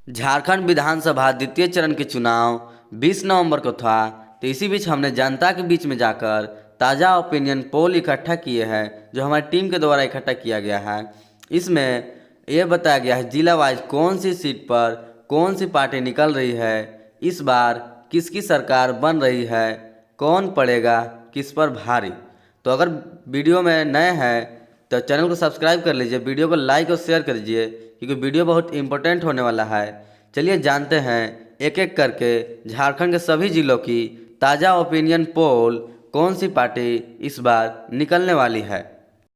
झारखंड विधानसभा द्वितीय चरण के चुनाव 20 नवंबर को था। तो इसी बीच हमने जनता के बीच में जाकर ताज़ा ओपिनियन पोल इकट्ठा किए हैं, जो हमारी टीम के द्वारा इकट्ठा किया गया है। इसमें यह बताया गया है जिला वाइज कौन सी सीट पर कौन सी पार्टी निकल रही है, इस बार किसकी सरकार बन रही है, कौन पड़ेगा किस पर भारी। तो अगर वीडियो में नए हैं तो चैनल को सब्सक्राइब कर लीजिए, वीडियो को लाइक और शेयर कर दीजिए, क्योंकि वीडियो बहुत इंपॉर्टेंट होने वाला है। चलिए जानते हैं एक एक करके झारखंड के सभी जिलों की ताज़ा ओपिनियन पोल कौन सी पार्टी इस बार निकलने वाली है।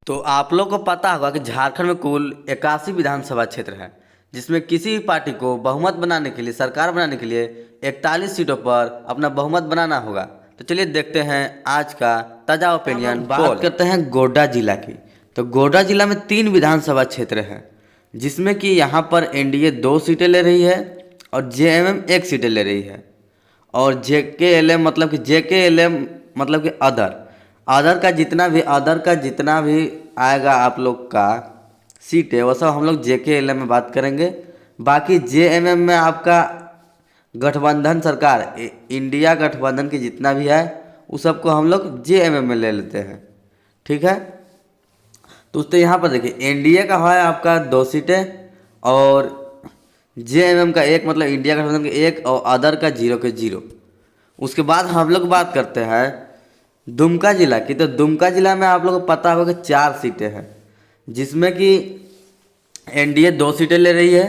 तो आप लोग को पता होगा कि झारखंड में कुल 81 विधानसभा क्षेत्र है, जिसमें किसी भी पार्टी को बहुमत बनाने के लिए, सरकार बनाने के लिए 41 सीटों पर अपना बहुमत बनाना होगा। तो चलिए देखते हैं आज का ताज़ा ओपिनियन पोल। बात करते हैं गोड्डा जिला की। तो गोड्डा जिला में 3 विधानसभा क्षेत्र हैं, जिसमें कि यहाँ पर एनडीए 2 सीटें ले रही है और जेएमएम 1 सीटें ले रही है, और जेकेएलएम मतलब कि अदर का जितना भी आएगा आप लोग का सीटें, वो सब हम लोग जेकेएलएम में बात करेंगे। बाकी जेएमएम में आपका गठबंधन सरकार इंडिया गठबंधन की जितना भी है उस सबको हम लोग जेएमएम में ले लेते हैं, ठीक है। तो यहाँ पर देखिए एनडीए का है आपका 2 सीटें और जेएमएम का 1, मतलब इंडिया गठबंधन का 1, और अदर का 0 के 0। उसके बाद हम लोग बात करते हैं दुमका जिला की। तो दुमका जिला में आप लोगों को पता होगा कि 4 सीटें हैं, जिसमें कि एनडीए 2 सीटें ले रही है,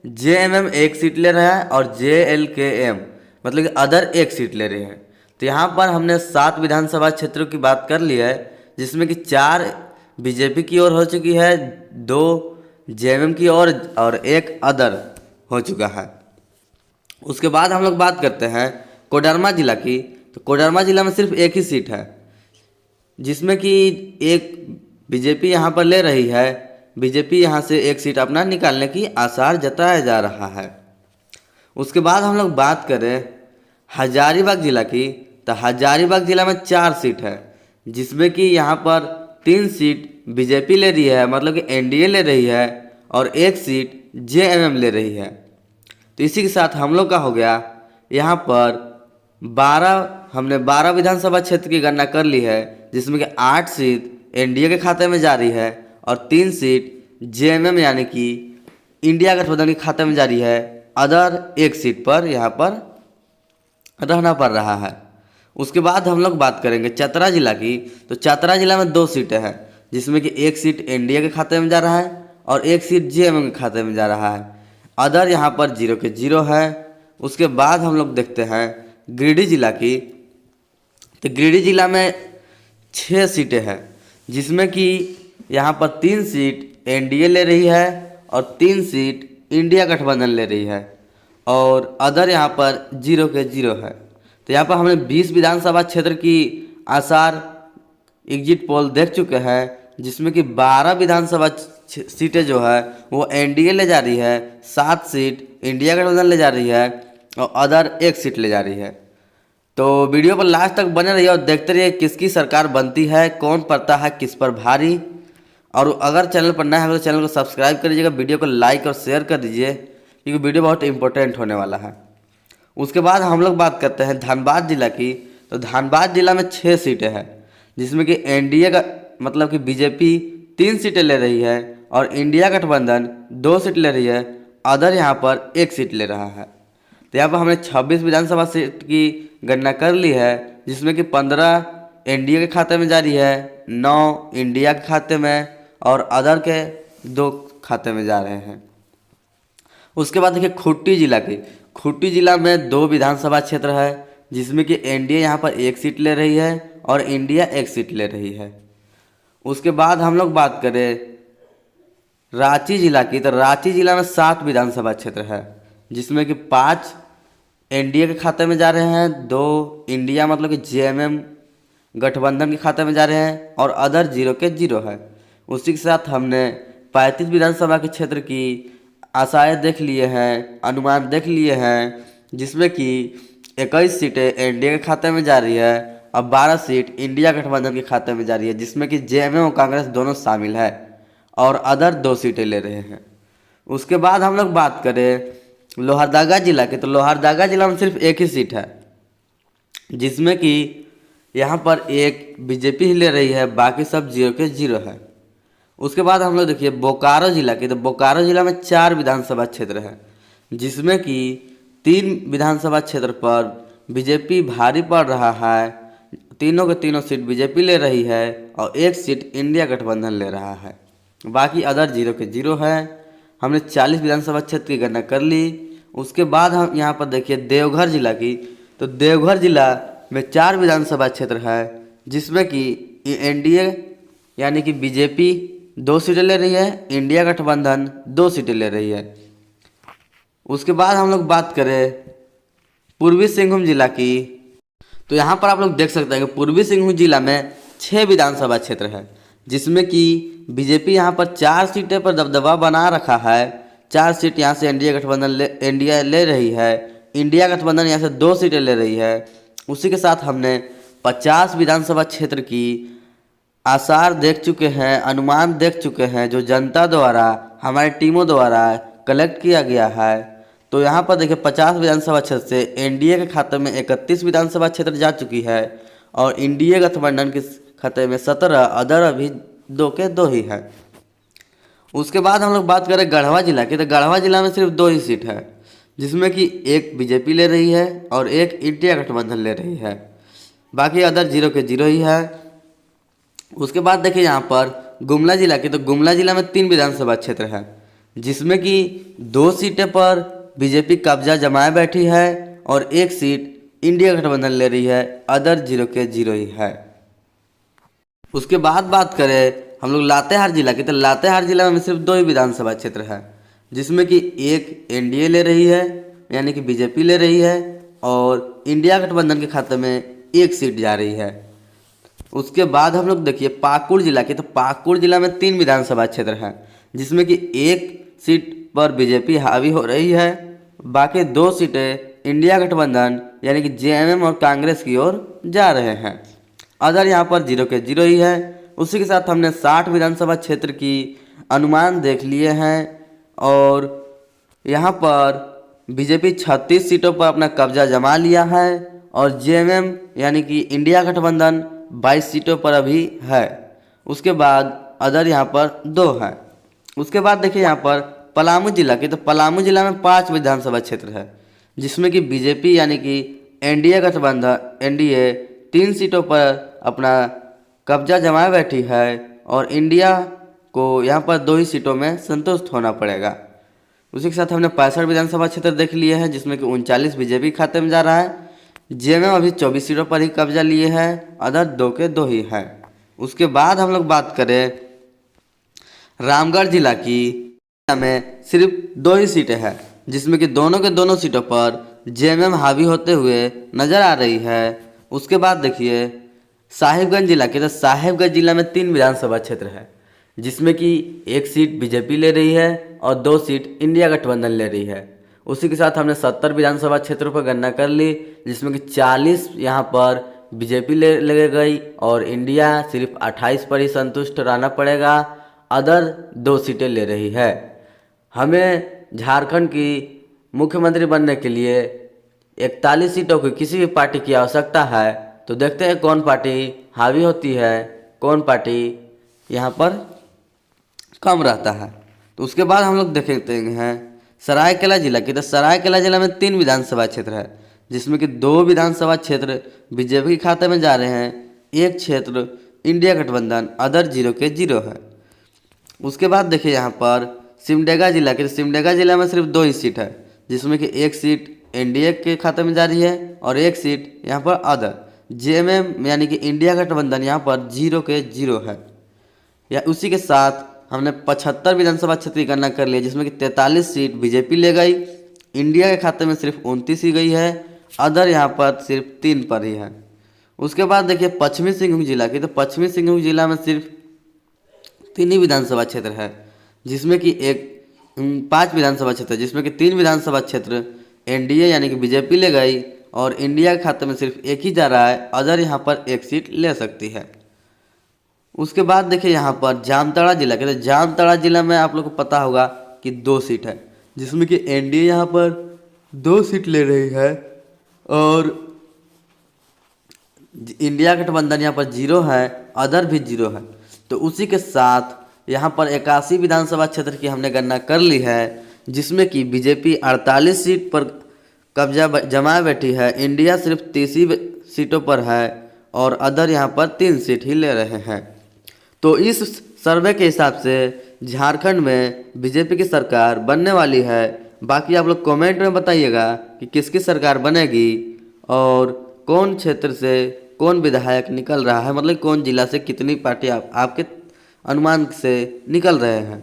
जेएमएम 1 सीट ले रहा है और जेएलकेएम मतलब कि अदर 1 सीट ले रही है। तो यहाँ पर हमने 7 विधानसभा क्षेत्रों की बात कर ली है, जिसमें कि 4 बीजेपी की ओर हो चुकी है, 2 जेएमएम की ओर और 1 अदर हो चुका है। उसके बाद हम लोग बात करते हैं कोडरमा जिला की। तो कोडरमा जिला में सिर्फ 1 ही सीट है, जिसमें कि एक बीजेपी यहाँ पर ले रही है। बीजेपी यहाँ से 1 सीट अपना निकालने की आसार जताया जा रहा है। उसके बाद हम लोग बात करें हजारीबाग जिला की। तो हजारीबाग जिला में 4 सीट है, जिसमें कि यहाँ पर 3 सीट बीजेपी ले रही है, मतलब कि एनडीए ले रही है, और 1 सीट जेएमएम ले रही है। तो इसी के साथ हम लोग का हो गया यहाँ पर 12 विधानसभा क्षेत्र की गणना कर ली है, जिसमें कि 8 सीट एनडीए के खाते में जा रही है और 3 सीट जेएमएम यानी कि इंडिया गठबंधन के खाते में जा रही है। अदर 1 सीट पर यहाँ पर रहना पड़ रहा है। उसके बाद हम लोग बात करेंगे चतरा जिला की। तो चतरा जिला में 2 सीटें हैं, जिसमें कि 1 सीट एनडीए के खाते में जा रहा है और 1 सीट जेएमएम के खाते में जा रहा है। अदर यहाँ पर 0 के 0 है। उसके बाद हम लोग देखते हैं गिरिडीह जिला की। तो गिरिडीह जिला में 6 सीटें हैं, जिसमें कि यहाँ पर 3 सीट एनडीए ले रही है और 3 सीट इंडिया गठबंधन ले रही है, और अदर यहाँ पर 0 के 0 है। तो यहाँ पर हमने 20 विधानसभा क्षेत्र की आसार एग्जिट पोल देख चुके हैं, जिसमें कि 12 विधानसभा सीटें जो है वो एनडीए ले जा रही है, 7 सीट इंडिया गठबंधन ले जा रही है और अदर 1 सीट ले जा रही है। तो वीडियो पर लास्ट तक बने रहिए और देखते रहिए किसकी सरकार बनती है, कौन पड़ता है किस पर भारी। और अगर चैनल पर नया है तो चैनल को सब्सक्राइब कर लीजिएगा, वीडियो को लाइक और शेयर कर दीजिए, क्योंकि वीडियो बहुत इंपॉर्टेंट होने वाला है। उसके बाद हम लोग बात करते हैं धनबाद जिला की। तो धनबाद जिला में 6 सीटें हैं, जिसमें कि एनडीए का मतलब कि बीजेपी 3 सीटें ले रही है और इंडिया गठबंधन 2 सीट ले रही है, अदर यहाँ पर 1 सीट ले रहा है। तो यहाँ पर हमने 26 विधानसभा सीट की गणना कर ली है, जिसमें कि 15 एनडीए के खाते में जा रही है, 9 इंडिया के खाते में और अदर के 2 खाते में जा रहे हैं। उसके बाद देखिए खूंटी जिला की। खूंटी जिला में 2 विधानसभा क्षेत्र है, जिसमें कि एनडीए यहाँ पर 1 सीट ले रही है और इंडिया 1 सीट ले रही है। उसके बाद हम लोग बात करें रांची जिला की। तो रांची जिला में 7 विधानसभा क्षेत्र है, जिसमें कि 5 एनडीए के खाते में जा रहे हैं, 2 इंडिया मतलब कि जेएमएम गठबंधन के खाते में जा रहे हैं और अदर 0 के 0 है। उसी के साथ हमने 35 विधानसभा के क्षेत्र की आशाएं देख लिए हैं, अनुमान देख लिए हैं, जिसमें कि 21 सीटें एनडीए के खाते में जा रही है और 12 सीट इंडिया गठबंधन के खाते में जा रही है, जिसमें कि जेएमएम और कांग्रेस दोनों शामिल है और अदर 2 सीटें ले रहे हैं। उसके बाद हम लोग बात करें लोहरदगा जिला की, तो लोहरदगा जिला में सिर्फ एक ही सीट है, जिसमें कि यहाँ पर एक बीजेपी ही ले रही है, बाकी सब 0 के 0 है। उसके बाद हम लोग देखिए बोकारो जिला की, तो बोकारो जिला में 4 विधानसभा क्षेत्र है, जिसमें कि 3 विधानसभा क्षेत्र पर बीजेपी भारी पड़ रहा है, तीनों के तीनों सीट बीजेपी ले रही है और एक सीट इंडिया गठबंधन ले रहा है, बाकी अदर 0 के 0 है। हमने 40 विधानसभा क्षेत्र की गणना कर ली। उसके बाद हम यहाँ पर देखिए देवघर जिला की, तो देवघर जिला में 4 विधानसभा क्षेत्र है, जिसमें कि एनडीए यानी कि बीजेपी 2 सीटें ले रही है, इंडिया गठबंधन 2 सीटें ले रही है। उसके बाद हम लोग बात करें पूर्वी सिंहभूम जिला की, तो यहाँ पर आप लोग देख सकते हैं कि पूर्वी सिंहभूम जिला में 6 विधानसभा क्षेत्र है, जिसमें कि बीजेपी यहाँ पर 4 सीटें पर दबदबा बना रखा है। 4 सीट यहाँ से इंडिया ले रही है, इंडिया गठबंधन यहाँ से 2 सीटें ले रही है। उसी के साथ हमने 50 विधानसभा क्षेत्र की आसार देख चुके हैं, अनुमान देख चुके हैं, जो जनता द्वारा हमारी टीमों द्वारा कलेक्ट किया गया है। तो यहाँ पर देखिए 50 विधानसभा क्षेत्र से एनडीए के खाते में 31 विधानसभा क्षेत्र जा चुकी है और इंडिया गठबंधन के खाते में 17, अदर अभी 2 के 2 ही है। उसके बाद हम लोग बात करें गढ़वा जिला की, तो गढ़वा जिला में सिर्फ 2 ही सीट है, जिसमें कि एक बीजेपी ले रही है और एक इंडिया गठबंधन ले रही है, बाकी अदर 0 के 0 ही है। उसके बाद देखिए यहाँ पर गुमला जिला की, तो गुमला जिला में 3 विधानसभा क्षेत्र है, जिसमें कि 2 सीटें पर बीजेपी कब्जा जमाए बैठी है और एक सीट इंडिया गठबंधन ले रही है, अदर 0 के 0 ही है। उसके बाद बात करें हम लोग लातेहार जिला की, तो लातेहार जिला में सिर्फ 2 ही विधानसभा क्षेत्र है, जिसमें कि एक एनडीए ले रही है यानी कि बीजेपी ले रही है और इंडिया गठबंधन के खाते में एक सीट जा रही है। उसके बाद हम लोग देखिए पाकुड़ जिला की, तो पाकुड़ जिला में 3 विधानसभा क्षेत्र है, जिसमें कि एक सीट पर बीजेपी हावी हो रही है, बाकी 2 सीटें इंडिया गठबंधन यानी कि जेएमएम और कांग्रेस की ओर जा रहे हैं, अदर यहाँ पर 0 के 0 ही है। उसी के साथ हमने 60 विधानसभा क्षेत्र की अनुमान देख लिए हैं और यहाँ पर बीजेपी 36 सीटों पर अपना कब्जा जमा लिया है और जेएमएम यानी कि इंडिया गठबंधन 22 सीटों पर अभी है। उसके बाद अदर यहाँ पर 2 है। उसके बाद देखिए यहाँ पर पलामू जिला की, तो पलामू जिला में 5 विधानसभा क्षेत्र है, जिसमें कि बीजेपी यानी कि एनडीए गठबंधन एनडीए 3 सीटों पर अपना कब्जा जमाए बैठी है और इंडिया को यहाँ पर 2 ही सीटों में संतुष्ट होना पड़ेगा। उसी के साथ हमने 65 विधानसभा क्षेत्र देख लिए हैं, जिसमें कि 39 बीजेपी खाते में जा रहा है, जेएमएम अभी 24 सीटों पर ही कब्जा लिए हैं, अदर 2 के 2 ही है। उसके बाद हम लोग बात करें रामगढ़ जिला की, में सिर्फ 2 ही सीटें हैं, जिसमें कि दोनों के दोनों सीटों पर जेएमएम हावी होते हुए नजर आ रही है। उसके बाद देखिए साहिबगंज जिला की, तो साहिबगंज जिला में 3 विधानसभा क्षेत्र है, जिसमें कि एक सीट बीजेपी ले रही है और 2 सीट इंडिया गठबंधन ले रही है। उसी के साथ हमने 70 विधानसभा क्षेत्रों पर गणना कर ली, जिसमें कि 40 यहाँ पर बीजेपी ले गई और इंडिया सिर्फ 28 पर ही संतुष्ट रहना पड़ेगा, अदर 2 सीटें ले रही है। हमें झारखंड की मुख्यमंत्री बनने के लिए 41 सीटों की किसी भी पार्टी की आवश्यकता है, तो देखते हैं कौन पार्टी हावी होती है, कौन पार्टी यहाँ पर कम रहता है। तो उसके बाद हम लोग देखते हैं सरायकेला जिला की, तो सरायकेला जिला में 3 विधानसभा क्षेत्र है, जिसमें कि 2 विधानसभा क्षेत्र बीजेपी के खाते में जा रहे हैं, एक क्षेत्र इंडिया गठबंधन, अदर 0 के 0 है। उसके बाद देखिए यहाँ पर सिमडेगा जिला की, सिमडेगा जिला में सिर्फ 2 ही सीट है, जिसमें कि एक सीट एनडीए के खाते में जा रही है और एक सीट यहाँ पर अदर जेएमएम यानी कि इंडिया गठबंधन यहाँ पर 0 के 0 है। या उसी के साथ हमने 75 विधानसभा क्षेत्र की गणना कर लिया, जिसमें कि 43 सीट बीजेपी ले गई, इंडिया के खाते में सिर्फ 29 ही गई है, अदर यहाँ पर सिर्फ 3 पर ही है। उसके बाद देखिए पश्चिमी सिंहभूम जिला की, तो पश्चिमी सिंहभूम जिला में सिर्फ 3 ही विधानसभा क्षेत्र है, जिसमें कि 5 विधानसभा क्षेत्र, जिसमें कि 3 विधानसभा क्षेत्र एनडीए यानी कि बीजेपी ले गई और इंडिया के खाते में सिर्फ एक ही जा रहा है, अदर यहाँ पर एक सीट ले सकती है। उसके बाद देखिए यहाँ पर जामताड़ा जिला के, तो जामताड़ा जिला में आप लोग को पता होगा कि 2 सीट है, जिसमें कि एनडीए यहाँ पर 2 सीट ले रही है और इंडिया गठबंधन यहाँ पर 0 है, अदर भी 0 है। तो उसी के साथ यहाँ पर 81 विधानसभा क्षेत्र की हमने गणना कर ली है, जिसमें कि बीजेपी 48 सीट पर कब्जा जमाए बैठी है, इंडिया सिर्फ 30 सीटों पर है और अदर यहाँ पर 3 सीट ही ले रहे हैं। तो इस सर्वे के हिसाब से झारखंड में बीजेपी की सरकार बनने वाली है। बाकी आप लोग कमेंट में बताइएगा कि किसकी सरकार बनेगी और कौन क्षेत्र से कौन विधायक निकल रहा है, मतलब कौन जिला से कितनी पार्टी आपके अनुमान से निकल रहे हैं।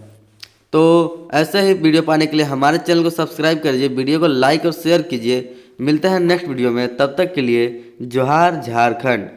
तो ऐसे ही वीडियो पाने के लिए हमारे चैनल को सब्सक्राइब करिए, वीडियो को लाइक और शेयर कीजिए। मिलते हैं नेक्स्ट वीडियो में, तब तक के लिए जोहार झारखंड।